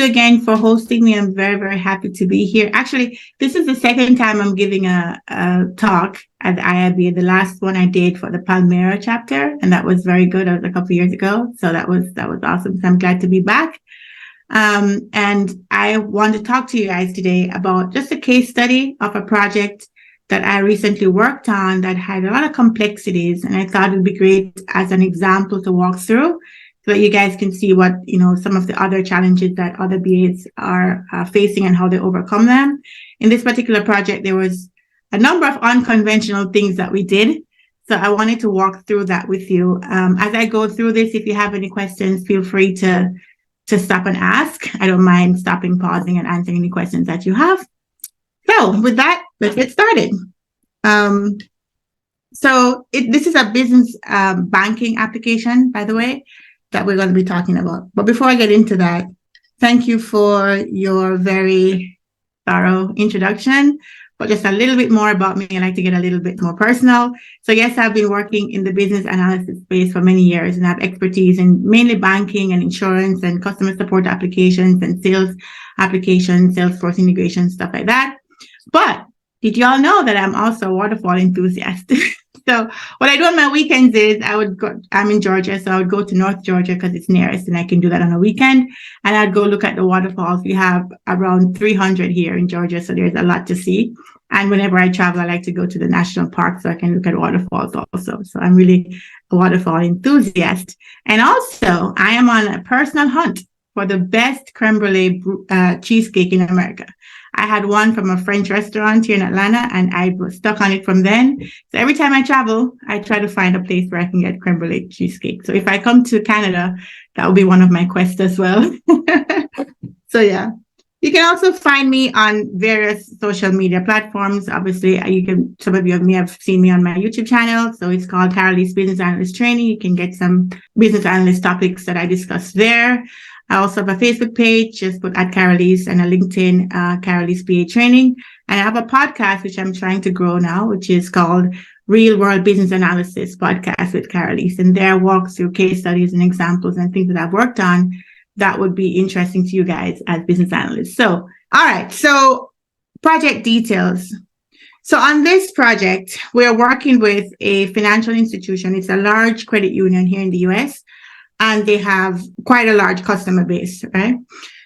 again for hosting me. I'm very, very happy to be here. Actually, this is the second time I'm giving a talk at the IIB. The last one I did for the Palmyra chapter, and that was very good. That was a couple of years ago. So that was awesome. So I'm glad to be back. And I want to talk to you guys today about just a case study of a project that I recently worked on that had a lot of complexities. And I thought it would be great as an example to walk through, so that you guys can see what, some of the other challenges that other BAs are facing and how they overcome them. In this particular project, there was a number of unconventional things that we did. So I wanted to walk through that with you. As I go through this, if you have any questions, feel free to stop and ask. I don't mind stopping, pausing, and answering any questions that you have. So with that, let's get started. This is a business banking application, by the way, that we're going to be talking about. But before I get into that, thank you for your very thorough introduction. But just a little bit more about me, I like to get a little bit more personal. So yes, I've been working in the business analysis space for many years, and I have expertise in mainly banking and insurance and customer support applications and sales applications, Salesforce integration, stuff like that. But did you all know that I'm also a waterfall enthusiast? So what I do on my weekends is I'm in Georgia, so I would go to North Georgia because it's nearest and I can do that on a weekend. And I'd go look at the waterfalls. We have around 300 here in Georgia, so there's a lot to see. And whenever I travel, I like to go to the national park so I can look at waterfalls also. So I'm really a waterfall enthusiast. And also, I am on a personal hunt for the best creme brulee cheesecake in America. I had one from a French restaurant here in Atlanta, and I was stuck on it from then. So every time I travel, I try to find a place where I can get creme brulee cheesecake. So if I come to Canada, that will be one of my quests as well. So yeah, you can also find me on various social media platforms. Obviously, some of you may have seen me on my YouTube channel. So it's called Karaleise Business Analyst Training. You can get some business analyst topics that I discuss there. I also have a Facebook page, just put at Karaleise, and a LinkedIn, Karaleise BA Training. And I have a podcast, which I'm trying to grow now, which is called Real World Business Analysis Podcast with Karaleise. And there I walk through case studies and examples and things that I've worked on that would be interesting to you guys as business analysts. So, all right. So project details. So on this project, we're working with a financial institution. It's a large credit union here in the US. And they have quite a large customer base, right?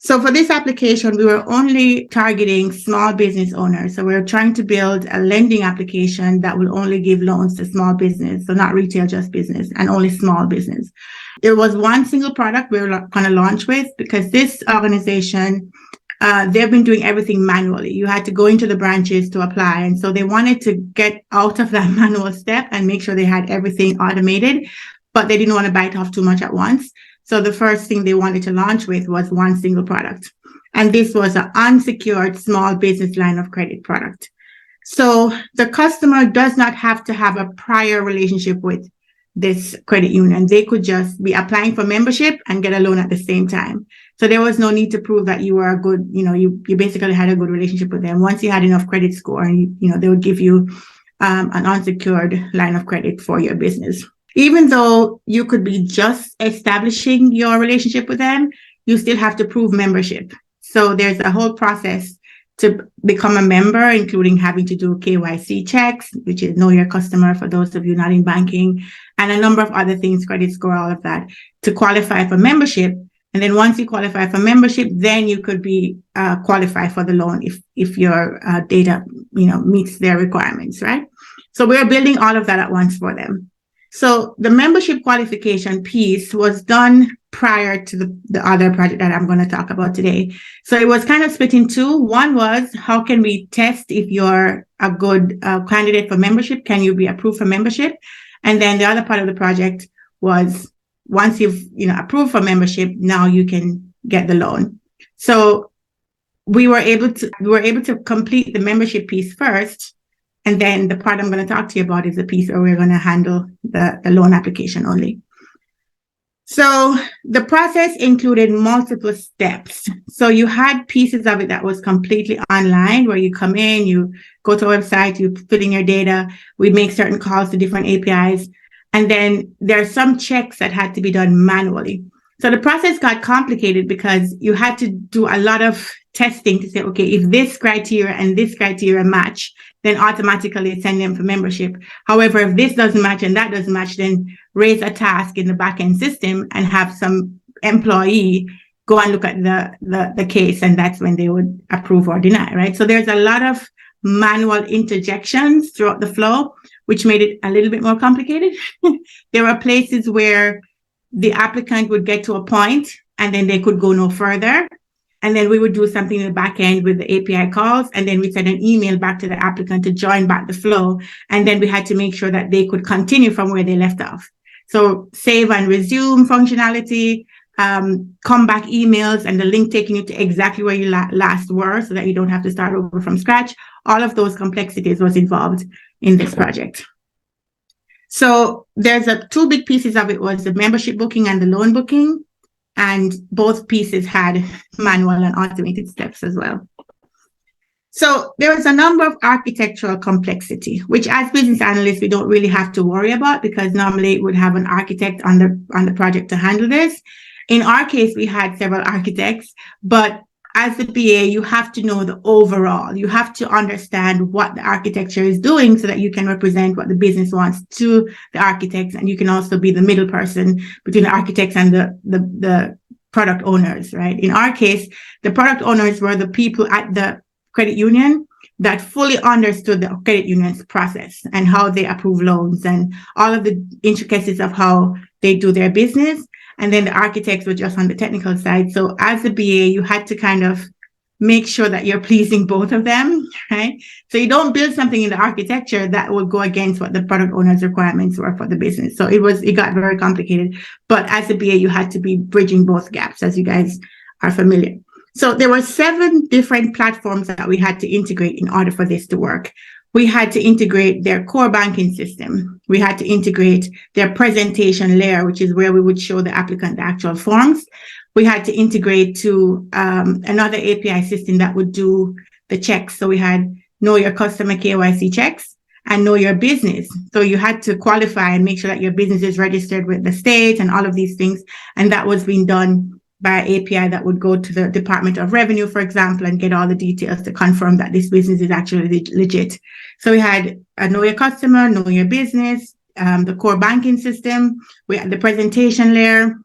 So for this application, we were only targeting small business owners. So we're trying to build a lending application that will only give loans to small business. So not retail, just business, and only small business. There was one single product we were going to launch with, because this organization, they've been doing everything manually. You had to go into the branches to apply. And so they wanted to get out of that manual step and make sure they had everything automated, but they didn't want to bite off too much at once. So the first thing they wanted to launch with was one single product. And this was an unsecured small business line of credit product. So the customer does not have to have a prior relationship with this credit union. They could just be applying for membership and get a loan at the same time. So there was no need to prove that you were a good, you basically had a good relationship with them. Once you had enough credit score, and they would give you an unsecured line of credit for your business. Even though you could be just establishing your relationship with them, you still have to prove membership. So there's a whole process to become a member, including having to do KYC checks, which is know your customer for those of you not in banking, and a number of other things, credit score, all of that, to qualify for membership. And then once you qualify for membership, then you could be qualify for the loan if your data meets their requirements, right? So we're building all of that at once for them. So the membership qualification piece was done prior to the other project that I'm going to talk about today. So it was kind of split in two. One was, how can we test if you're a good candidate for membership? Can you be approved for membership? And then the other part of the project was, once you've approved for membership, now you can get the loan. So we were able to complete the membership piece first. And then the part I'm going to talk to you about is the piece where we're going to handle the loan application only. So the process included multiple steps. So you had pieces of it that was completely online, where you come in, you go to a website, you fill in your data, we make certain calls to different APIs. And then there are some checks that had to be done manually. So the process got complicated because you had to do a lot of testing to say, okay, if this criteria and this criteria match, then automatically send them for membership. However, if this doesn't match and that doesn't match, then raise a task in the backend system and have some employee go and look at the case, and that's when they would approve or deny, right? So there's a lot of manual interjections throughout the flow, which made it a little bit more complicated. There were places where the applicant would get to a point and then they could go no further. And then we would do something in the back end with the API calls. And then we send an email back to the applicant to join back the flow. And then we had to make sure that they could continue from where they left off. So save and resume functionality, comeback emails, and the link taking you to exactly where you last were so that you don't have to start over from scratch. All of those complexities was involved in this project. So there's two big pieces of it was the membership booking and the loan booking. And both pieces had manual and automated steps as well. So there was a number of architectural complexity, which as business analysts, we don't really have to worry about because normally it would have an architect on the project to handle this. In our case, we had several architects, but as the BA, you have to know the overall. You have to understand what the architecture is doing so that you can represent what the business wants to the architects. And you can also be the middle person between the architects and the product owners, right? In our case, the product owners were the people at the credit union that fully understood the credit union's process and how they approve loans and all of the intricacies of how they do their business. And then the architects were just on the technical side. So as a BA, you had to kind of make sure that you're pleasing both of them, right? So you don't build something in the architecture that will go against what the product owner's requirements were for the business. So it got very complicated. But as a BA, you had to be bridging both gaps, as you guys are familiar. So there were 7 different platforms that we had to integrate in order for this to work. We had to integrate their core banking system. We had to integrate their presentation layer, which is where we would show the applicant the actual forms. We had to integrate to another API system that would do the checks. So we had Know Your Customer KYC checks and Know Your Business. So you had to qualify and make sure that your business is registered with the state and all of these things. And that was being done by API that would go to the Department of Revenue, for example, and get all the details to confirm that this business is actually legit. So we had a Know Your Customer, Know Your Business, the core banking system. We had the presentation layer.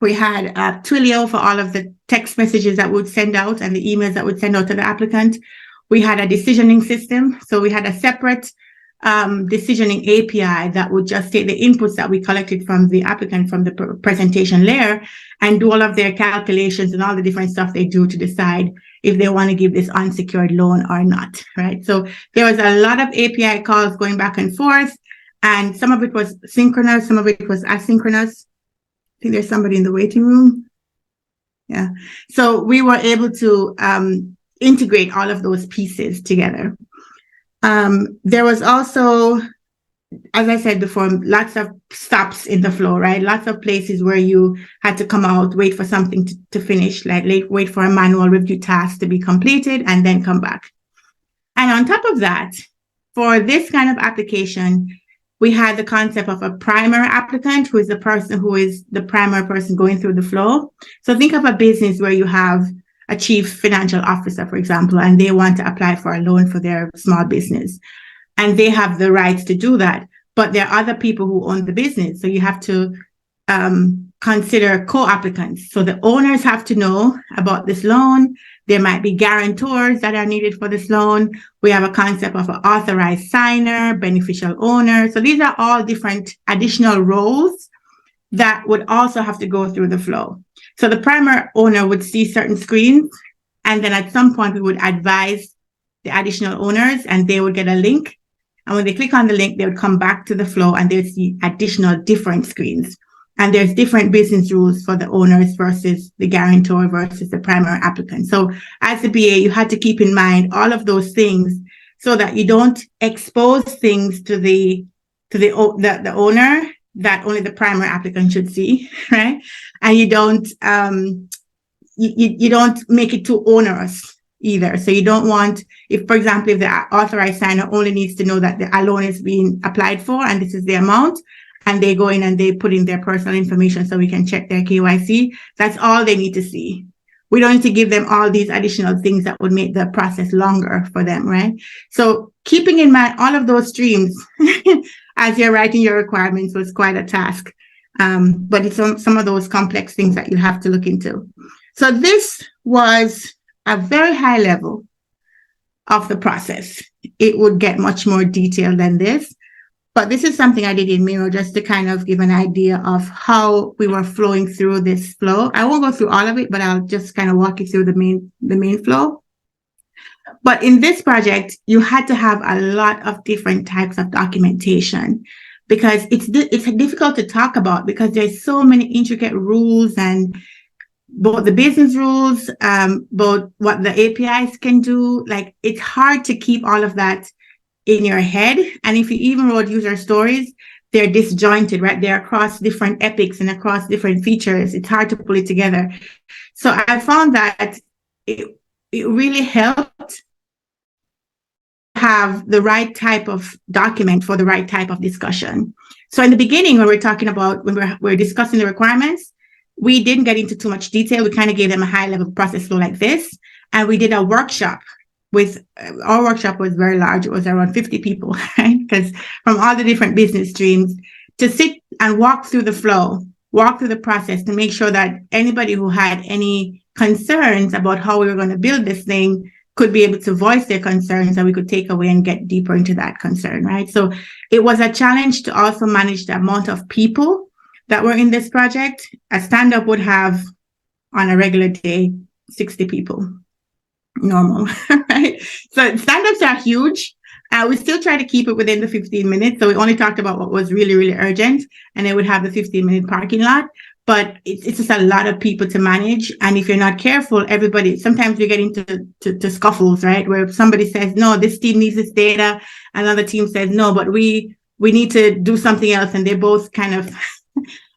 We had Twilio for all of the text messages that would send out and the emails that would send out to the applicant. We had a decisioning system. So we had a separate decisioning API that would just take the inputs that we collected from the applicant from the presentation layer and do all of their calculations and all the different stuff they do to decide if they want to give this unsecured loan or not, right? So there was a lot of API calls going back and forth, and some of it was synchronous, some of it was asynchronous. I think there's somebody in the waiting room. Yeah. So we were able to integrate all of those pieces together. There was also, as I said before, lots of stops in the flow, right? Lots of places where you had to come out, wait for something to finish, like wait for a manual review task to be completed and then come back. And on top of that, for this kind of application, we had the concept of a primary applicant, who is the person who is the primary person going through the flow. So think of a business where you have a chief financial officer, for example, and they want to apply for a loan for their small business. And they have the rights to do that. But there are other people who own the business. So you have to consider co-applicants. So the owners have to know about this loan. There might be guarantors that are needed for this loan. We have a concept of an authorized signer, beneficial owner. So these are all different additional roles that would also have to go through the flow. So the primary owner would see certain screens, and then at some point we would advise the additional owners and they would get a link. And when they click on the link, they would come back to the flow and they would see additional different screens. And there's different business rules for the owners versus the guarantor versus the primary applicant. So as the BA, you had to keep in mind all of those things so that you don't expose things to the owner that only the primary applicant should see, right? And you don't you don't make it too onerous either. So you don't want, if, for example, if the authorized signer only needs to know that a loan is being applied for and this is the amount, and they go in and they put in their personal information so we can check their KYC. That's all they need to see. We don't need to give them all these additional things that would make the process longer for them, right? So keeping in mind all of those streams as you're writing your requirements was quite a task. But it's some of those complex things that you have to look into. So this was a very high level of the process. It would get much more detailed than this. But this is something I did in Miro just to kind of give an idea of how we were flowing through this flow. I won't go through all of it, but I'll just kind of walk you through the main flow. But in this project, you had to have a lot of different types of documentation because it's difficult to talk about because there's so many intricate rules and both the business rules, both what the APIs can do. Like it's hard to keep all of that in your head. And if you even wrote user stories, they're disjointed, right? They're across different epics and across different features. It's hard to pull it together. So I found that it really helped have the right type of document for the right type of discussion. So in the beginning, when we're discussing the requirements, we didn't get into too much detail. We kind of gave them a high level process flow like this. And we did a workshop our workshop was very large. It was around 50 people, right? Because from all the different business streams to sit and walk through the flow, walk through the process to make sure that anybody who had any concerns about how we were going to build this thing could be able to voice their concerns and we could take away and get deeper into that concern, right? So it was a challenge to also manage the amount of people that were in this project. A stand-up would have on a regular day, 60 people. Normal, right? So stand-ups are huge. We still try to keep it within the 15 minutes. So we only talked about what was really, really urgent, and they would have the 15-minute parking lot. But it's just a lot of people to manage. And if you're not careful, sometimes we get into scuffles, right? Where somebody says, no, this team needs this data. Another team says, no, but we need to do something else. And they both kind of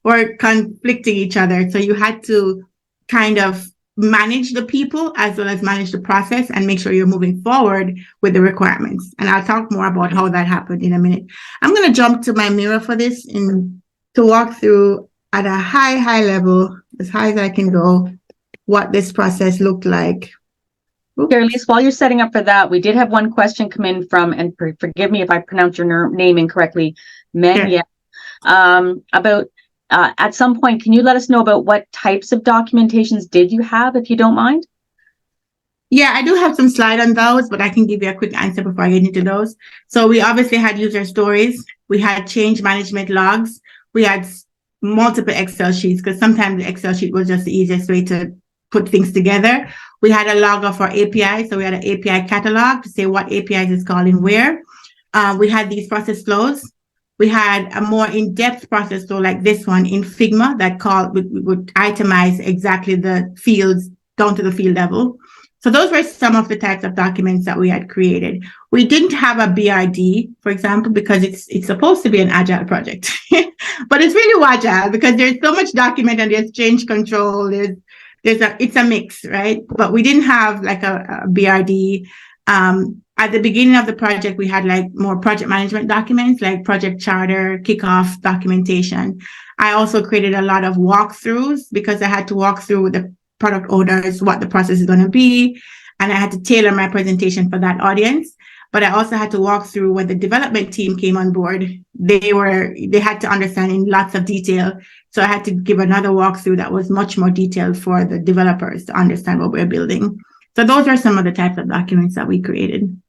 were conflicting each other. So you had to kind of manage the people as well as manage the process and make sure you're moving forward with the requirements. And I'll talk more about how that happened in a minute. I'm going to jump to my Miro for this to walk through at a high level, as high as I can go, what this process looked like. Karaleise, while you're setting up for that, we did have one question come in from, and forgive me if I pronounce your name incorrectly, Menya, about at some point, can you let us know about what types of documentations did you have, if you don't mind? Yeah, I do have some slide on those, but I can give you a quick answer before I get into those. So we obviously had user stories. We had change management logs. We had multiple Excel sheets because sometimes the Excel sheet was just the easiest way to put things together. We had a log of our API. So we had an API catalog to say what APIs is calling where. We had these process flows. We had a more in-depth process flow like this one in Figma that would itemize exactly the fields down to the field level. So those were some of the types of documents that we had created. We didn't have a BRD, for example, because it's supposed to be an agile project, but it's really agile because there's so much document and there's change control. It's a mix, right? But we didn't have like a BRD. At the beginning of the project, we had like more project management documents, like project charter, kickoff documentation. I also created a lot of walkthroughs because I had to walk through with the product owners what the process is going to be. And I had to tailor my presentation for that audience. But I also had to walk through when the development team came on board. They had to understand in lots of detail. So I had to give another walkthrough that was much more detailed for the developers to understand what we're building. So those are some of the types of documents that we created.